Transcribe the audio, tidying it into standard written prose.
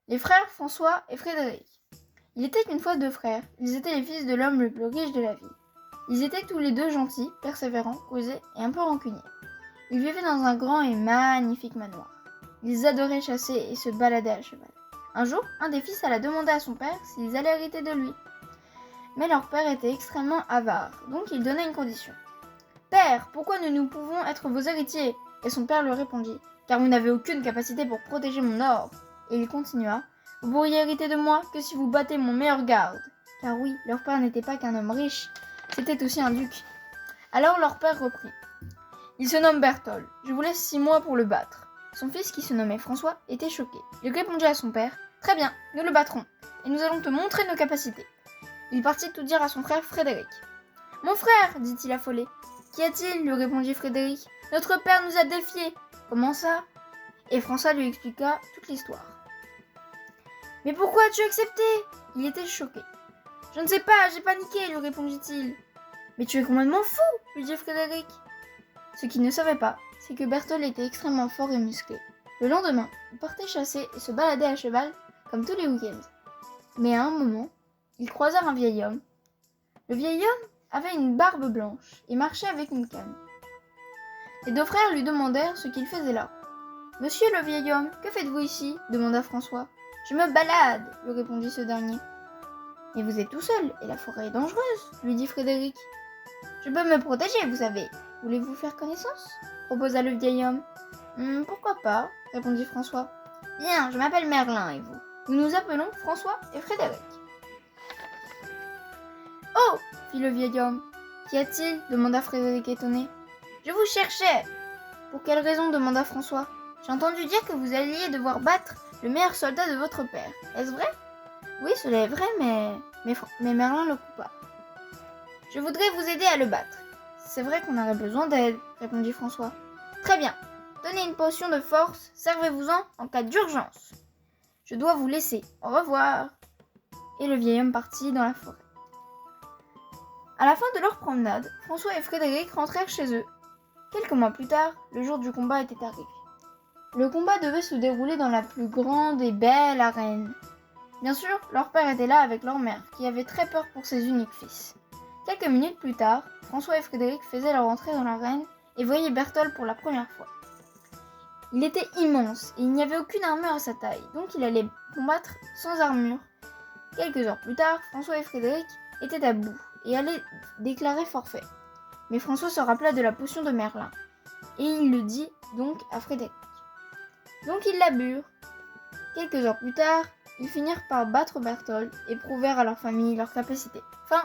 Les frères François et Frédéric. Il était une fois deux frères. Ils étaient les fils de l'homme le plus riche de la ville. Ils étaient tous les deux gentils, persévérants, rusés et un peu rancuniers. Ils vivaient dans un grand et magnifique manoir. Ils adoraient chasser et se balader à cheval. Un jour, un des fils alla demander à son père s'ils allaient hériter de lui. Mais leur père était extrêmement avare, donc il donna une condition. « Père, pourquoi nous pouvons être vos héritiers ?» Et son père lui répondit « Car vous n'avez aucune capacité pour protéger mon or. » Et il continua « Vous pourriez hériter de moi que si vous battez mon meilleur garde. » Car oui, leur père n'était pas qu'un homme riche, c'était aussi un duc. Alors leur père reprit « Il se nomme Berthold, je vous laisse 6 mois pour le battre. » Son fils, qui se nommait François, était choqué. Il répondit à son père « Très bien, nous le battrons, et nous allons te montrer nos capacités. » Il partit tout dire à son frère Frédéric. « Mon frère, dit-il affolé. Qu'y a-t-il ? Lui répondit Frédéric. Notre père nous a défiés. Comment ça ? Et François lui expliqua toute l'histoire. Mais pourquoi as-tu accepté ? Il était choqué. Je ne sais pas, j'ai paniqué, lui répondit-il. Mais tu es complètement fou, lui dit Frédéric. Ce qu'il ne savait pas, c'est que Berthold était extrêmement fort et musclé. Le lendemain, il partait chasser et se baladait à cheval, comme tous les week-ends. Mais à un moment, ils croisèrent un vieil homme. Le vieil homme avait une barbe blanche et marchait avec une canne. Les deux frères lui demandèrent ce qu'il faisait là. « Monsieur le vieil homme, que faites-vous ici ?» demanda François. « Je me balade, » lui répondit ce dernier. « Mais vous êtes tout seul et la forêt est dangereuse, » lui dit Frédéric. « Je peux me protéger, vous savez. Voulez-vous faire connaissance ?» proposa le vieil homme. « Pourquoi pas ?» répondit François. « Bien, je m'appelle Merlin et vous ? Nous nous appelons François et Frédéric. » « Oh !» fit le vieil homme. « Qu'y a-t-il » demanda Frédéric étonné. « Je vous cherchais. »« Pour quelle raison » demanda François. « J'ai entendu dire que vous alliez devoir battre le meilleur soldat de votre père. Est-ce vrai ?»« Oui, cela est vrai, mais Merlin le coupa. »« Je voudrais vous aider à le battre. »« C'est vrai qu'on aurait besoin d'aide, » répondit François. « Très bien. Tenez une potion de force, servez-vous-en en cas d'urgence. Je dois vous laisser. Au revoir. » Et le vieil homme partit dans la forêt. À la fin de leur promenade, François et Frédéric rentrèrent chez eux. Quelques mois plus tard, le jour du combat était arrivé. Le combat devait se dérouler dans la plus grande et belle arène. Bien sûr, leur père était là avec leur mère, qui avait très peur pour ses uniques fils. Quelques minutes plus tard, François et Frédéric faisaient leur entrée dans l'arène et voyaient Berthold pour la première fois. Il était immense et il n'y avait aucune armure à sa taille, donc il allait combattre sans armure. Quelques heures plus tard, François et Frédéric étaient à bout et allaient déclarer forfait. Mais François se rappela de la potion de Merlin, et il le dit donc à Frédéric. Donc ils la burent. Quelques heures plus tard, ils finirent par battre Berthold et prouvèrent à leur famille leur capacité. Fin.